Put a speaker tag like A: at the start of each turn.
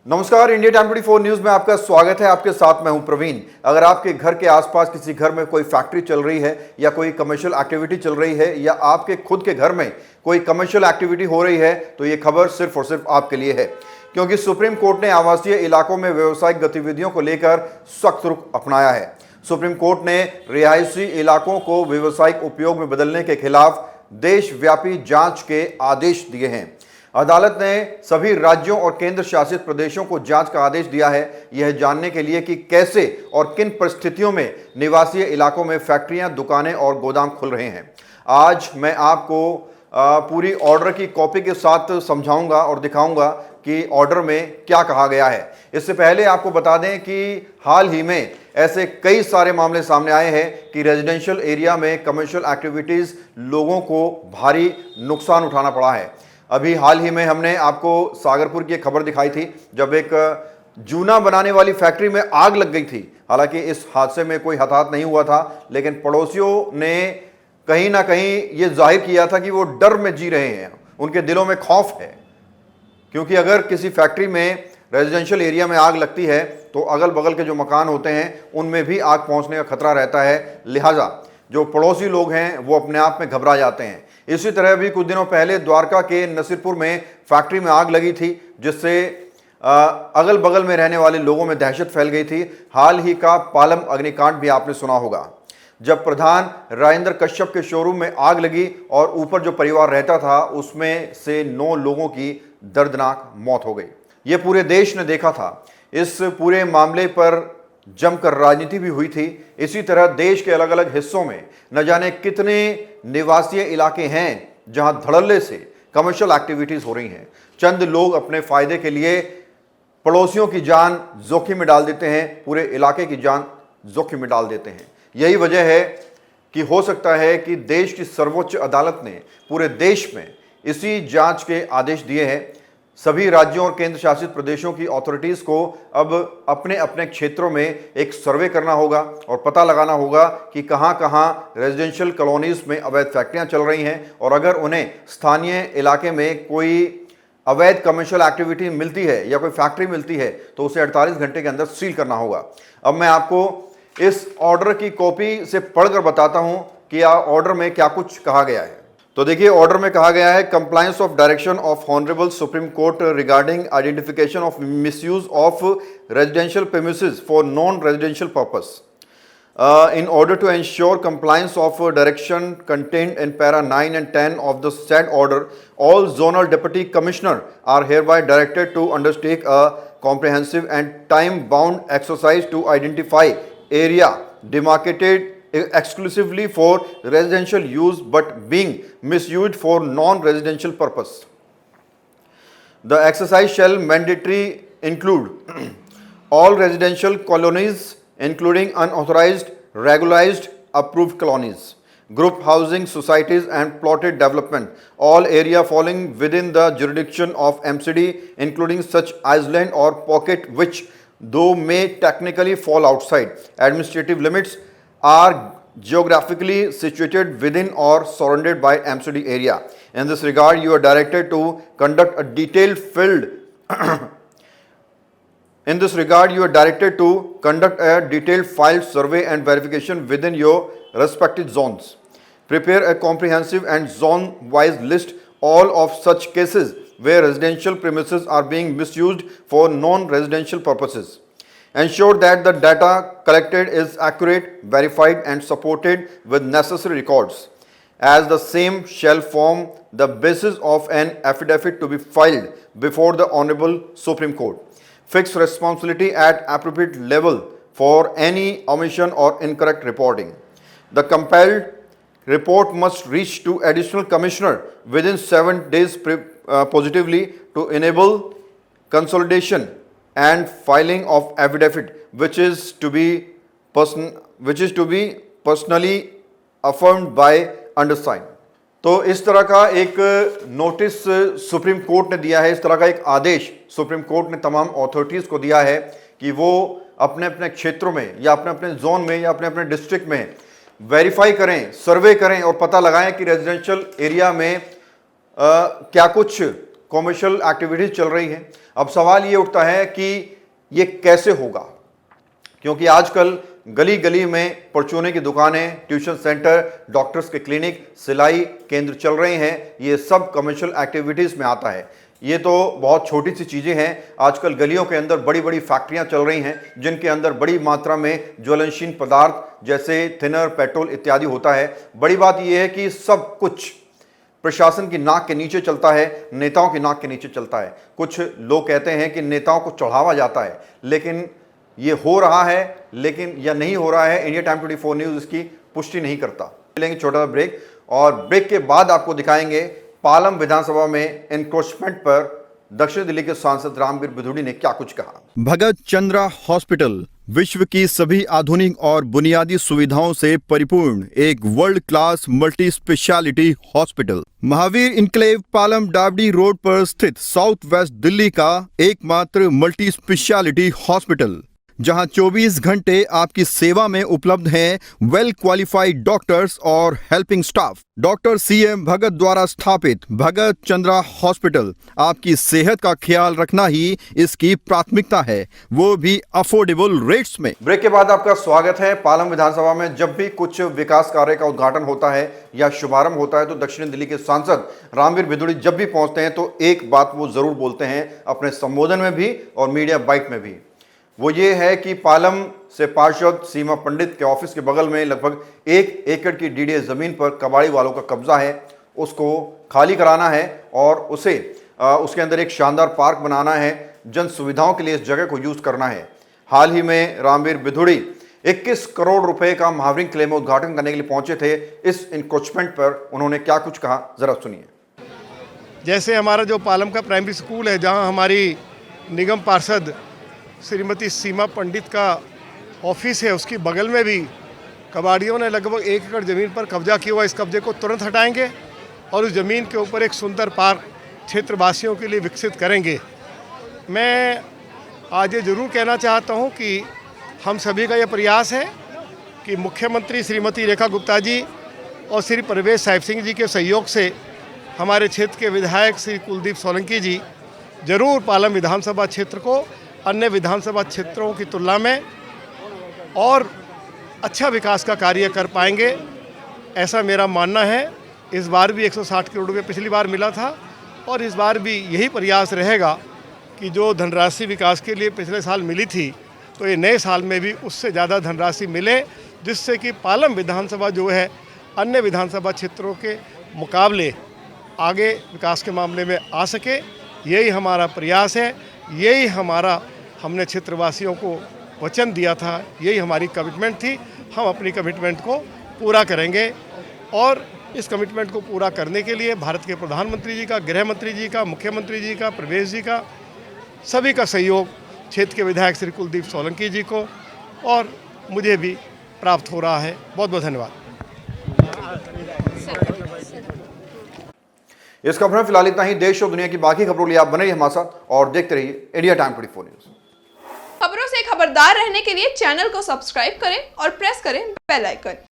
A: नमस्कार, India time 24 news में आपका स्वागत है। आपके साथ मैं हूं प्रवीण। अगर आपके घर के आसपास किसी घर में कोई फैक्ट्री चल रही है या कोई कमर्शियल एक्टिविटी चल रही है या आपके खुद के घर में कोई कमर्शियल एक्टिविटी हो रही है तो ये खबर सिर्फ और सिर्फ आपके लिए है, क्योंकि सुप्रीम कोर्ट ने आवासीय इलाकों में व्यावसायिक गतिविधियों को लेकर सख्त रुख अपनाया है। सुप्रीम कोर्ट ने रिहायशी इलाकों को व्यावसायिक उपयोग में बदलने के खिलाफ देशव्यापी जांच के आदेश दिए हैं। अदालत ने सभी राज्यों और केंद्र शासित प्रदेशों को जांच का आदेश दिया है, यह जानने के लिए कि कैसे और किन परिस्थितियों में निवासीय इलाकों में फैक्ट्रियां, दुकानें और गोदाम खुल रहे हैं। आज मैं आपको पूरी ऑर्डर की कॉपी के साथ समझाऊंगा और दिखाऊंगा कि ऑर्डर में क्या कहा गया है। इससे पहले आपको बता दें कि हाल ही में ऐसे कई सारे मामले सामने आए हैं कि रेजिडेंशियल एरिया में कमर्शियल एक्टिविटीज लोगों को भारी नुकसान उठाना पड़ा है। अभी हाल ही में हमने आपको सागरपुर की एक खबर दिखाई थी, जब एक जूना बनाने वाली फैक्ट्री में आग लग गई थी। हालांकि इस हादसे में कोई हताहत नहीं हुआ था, लेकिन पड़ोसियों ने कहीं ना कहीं ये जाहिर किया था कि वो डर में जी रहे हैं, उनके दिलों में खौफ है। क्योंकि अगर किसी फैक्ट्री में रेजिडेंशियल एरिया में आग लगती है तो अगल बगल के जो मकान होते हैं उनमें भी आग पहुंचने का खतरा रहता है। लिहाजा जो पड़ोसी लोग हैं वो अपने आप में घबरा जाते हैं। इसी तरह भी कुछ दिनों पहले द्वारका के नसीरपुर में फैक्ट्री में आग लगी थी, जिससे अगल बगल में रहने वाले लोगों में दहशत फैल गई थी। हाल ही का पालम अग्निकांड भी आपने सुना होगा, जब प्रधान राजेंद्र कश्यप के शोरूम में आग लगी और ऊपर जो परिवार रहता था उसमें से 9 लोगों की दर्दनाक मौत हो गई। ये पूरे देश ने देखा था। इस पूरे मामले पर जमकर राजनीति भी हुई थी। इसी तरह देश के अलग अलग हिस्सों में न जाने कितने निवासीय इलाके हैं जहां धड़ल्ले से कमर्शियल एक्टिविटीज हो रही हैं। चंद लोग अपने फायदे के लिए पड़ोसियों की जान जोखिम में डाल देते हैं, पूरे इलाके की जान जोखिम में डाल देते हैं। यही वजह है कि हो सकता है कि देश की सर्वोच्च अदालत ने पूरे देश में इसी जांच के आदेश दिए हैं। सभी राज्यों और केंद्र शासित प्रदेशों की अथॉरिटीज को अब अपने अपने क्षेत्रों में एक सर्वे करना होगा और पता लगाना होगा कि कहां कहां रेजिडेंशियल कॉलोनीज में अवैध फैक्ट्रियां चल रही हैं, और अगर उन्हें स्थानीय इलाके में कोई अवैध कमर्शियल एक्टिविटी मिलती है या कोई फैक्ट्री मिलती है तो उसे 48 घंटे के अंदर सील करना होगा। अब मैं आपको इस ऑर्डर की कॉपी से पढ़कर बताता हूं कि ऑर्डर में क्या कुछ कहा गया है। तो देखिए, ऑर्डर में कहा गया है, compliance of direction of honourable supreme court regarding identification of misuse of residential premises for non residential purpose in order to ensure compliance of direction contained in para 9 and 10 of the said order, all zonal deputy commissioner are hereby directed to undertake a comprehensive and time bound exercise to identify area demarcated exclusively for residential use but being misused for non-residential purpose. The exercise shall mandatory include all residential colonies including unauthorized, regularized, approved colonies, group housing societies and plotted development, all area falling within the jurisdiction of MCD including such island or pocket which though may technically fall outside administrative limits are geographically situated within or surrounded by MCD area. In this regard, you are directed to conduct a detailed field In this regard, you are directed to conduct a detailed field survey and verification within your respective zones. Prepare a comprehensive and zone-wise list all of such cases where residential premises are being misused for non-residential purposes. Ensure that the data collected is accurate, verified and supported with necessary records, as the same shall form the basis of an affidavit to be filed before the Honorable Supreme Court. Fix responsibility at appropriate level for any omission or incorrect reporting. The compelled report must reach to additional commissioner within 7 days positively to enable consolidation and filing of affidavit which is to be personally affirmed by undersigned. तो इस तरह का एक notice supreme court ने दिया है, इस तरह का एक आदेश सुप्रीम कोर्ट ने तमाम अथॉरिटीज़ को दिया है कि वो अपने अपने क्षेत्रों में या अपने अपने जोन में या अपने अपने डिस्ट्रिक्ट में वेरीफाई करें, सर्वे करें और पता लगाएं कि रेजिडेंशियल एरिया में क्या कुछ कॉमर्शियल एक्टिविटीज चल रही हैं। अब सवाल ये उठता है कि ये कैसे होगा, क्योंकि आजकल गली गली में परचूने की दुकानें, ट्यूशन सेंटर, डॉक्टर्स के क्लिनिक, सिलाई केंद्र चल रहे हैं। ये सब कमर्शियल एक्टिविटीज़ में आता है। ये तो बहुत छोटी सी चीज़ें हैं। आजकल गलियों के अंदर बड़ी बड़ी फैक्ट्रियां चल रही हैं जिनके अंदर बड़ी मात्रा में ज्वलनशील पदार्थ जैसे थिनर, पेट्रोल इत्यादि होता है। बड़ी बात यह है कि सब कुछ प्रशासन की नाक के नीचे चलता है, नेताओं की नाक के नीचे चलता है। कुछ लोग कहते हैं कि नेताओं को चढ़ावा जाता है, लेकिन ये हो रहा है लेकिन या नहीं हो रहा है, इंडिया टाइम 24 न्यूज़ इसकी पुष्टि नहीं करता। लेंगे छोटा सा ब्रेक और ब्रेक के बाद आपको दिखाएंगे पालम विधानसभा में एनक्रोचमेंट पर दक्षिण दिल्ली के सांसद रामवीर बिधूड़ी ने क्या कुछ कहा। भगत चंद्रा हॉस्पिटल विश्व की सभी आधुनिक और बुनियादी सुविधाओं से परिपूर्ण एक world class multi speciality hospital, Mahavir enclave Palam Dabri road पर स्थित साउथ वेस्ट दिल्ली का एकमात्र मल्टी स्पेशलिटी हॉस्पिटल, जहां 24 घंटे आपकी सेवा में उपलब्ध हैं वेल क्वालिफाइड डॉक्टर्स और हेल्पिंग स्टाफ। डॉक्टर CM भगत द्वारा स्थापित भगत चंद्रा हॉस्पिटल आपकी सेहत का ख्याल रखना ही इसकी प्राथमिकता है, वो भी अफोर्डेबल रेट्स में। ब्रेक के बाद आपका स्वागत है। पालम विधानसभा में जब भी कुछ विकास कार्य का उद्घाटन होता है या शुभारंभ होता है तो दक्षिण दिल्ली के सांसद रामवीर बिधूड़ी जब भी पहुंचते हैं तो एक बात वो जरूर बोलते हैं अपने संबोधन में भी और मीडिया बाइट में भी। वो ये है कि पालम से पार्षद सीमा पंडित के ऑफिस के बगल में लगभग 1 एकड़ की DDA जमीन पर कबाड़ी वालों का कब्जा है, उसको खाली कराना है और उसके अंदर एक शानदार पार्क बनाना है, जन सुविधाओं के लिए इस जगह को यूज करना है। हाल ही में रामवीर बिधूड़ी 21 करोड़ रुपए का महावीर किले में उद्घाटन करने के लिए पहुंचे थे। इस इंक्रोचमेंट पर उन्होंने क्या कुछ कहा, जरा सुनिए।
B: जैसे हमारा जो पालम का प्राइमरी स्कूल है, जहाँ हमारी निगम पार्षद श्रीमती सीमा पंडित का ऑफिस है, उसकी बगल में भी कबाड़ियों ने लगभग 1 एकड़ ज़मीन पर कब्जा किया हुआ। इस कब्जे को तुरंत हटाएंगे और उस ज़मीन के ऊपर एक सुंदर पार्क क्षेत्रवासियों के लिए विकसित करेंगे। मैं आज ये ज़रूर कहना चाहता हूँ कि हम सभी का ये प्रयास है कि मुख्यमंत्री श्रीमती रेखा गुप्ता जी और श्री परवेश साहिब सिंह जी के सहयोग से हमारे क्षेत्र के विधायक श्री कुलदीप सोलंकी जी ज़रूर पालम विधानसभा क्षेत्र को अन्य विधानसभा क्षेत्रों की तुलना में और अच्छा विकास का कार्य कर पाएंगे, ऐसा मेरा मानना है। इस बार भी 160 करोड़ रुपये पिछली बार मिला था और इस बार भी यही प्रयास रहेगा कि जो धनराशि विकास के लिए पिछले साल मिली थी तो ये नए साल में भी उससे ज़्यादा धनराशि मिले, जिससे कि पालम विधानसभा जो है अन्य विधानसभा क्षेत्रों के मुकाबले आगे विकास के मामले में आ सके। यही हमारा प्रयास है, यही हमने क्षेत्रवासियों को वचन दिया था, यही हमारी कमिटमेंट थी। हम अपनी कमिटमेंट को पूरा करेंगे और इस कमिटमेंट को पूरा करने के लिए भारत के प्रधानमंत्री जी का, गृह मंत्री जी का, मुख्यमंत्री जी का, प्रवेश जी का, सभी का सहयोग क्षेत्र के विधायक श्री कुलदीप सोलंकी जी को और मुझे भी प्राप्त हो रहा है। बहुत बहुत धन्यवाद।
A: इस खबर में फिलहाल इतना ही। देश और दुनिया की बाकी खबरों के लिए आप बने रहिए हमारे साथ और देखते रहिए इंडिया टाइम 24 न्यूज़।
C: खबरों से खबरदार रहने के लिए चैनल को सब्सक्राइब करें और प्रेस करें बेल आइकन।